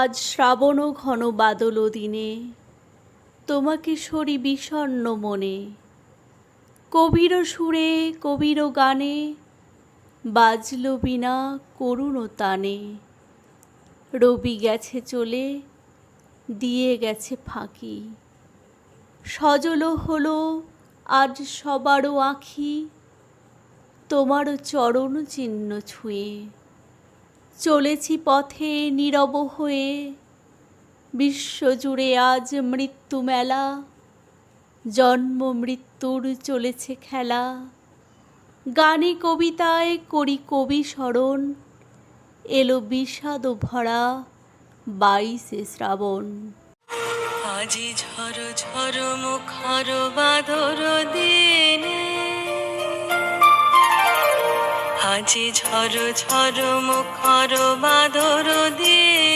আজ শ্রাবণ ঘন বাদল দিনে তোমাকে সরি বিষণ্ণ মনে, কবির সুরে কবির গানে বাজল বিনা করুণ তানে। রবি গেছে চলে দিয়ে গেছে ফাঁকি, সজল হলো আজ সবারও আঁখি তোমার চরণ চিহ্ন ছুঁয়ে। চলেছি পথে নীরব হয়ে, বিশ্বজুড়ে আজ মৃত্যু মেলা, জন্ম মৃত্যুর চলেছে খেলা। গানে কবিতায় করি কবি স্মরণ, এলো বিষাদ ভরা 22শে শ্রাবণ। আজি ঝড় ঝড় মুখর বাদর দিনে, আজি ঝড় ঝড় মুখর বাদর দিনে।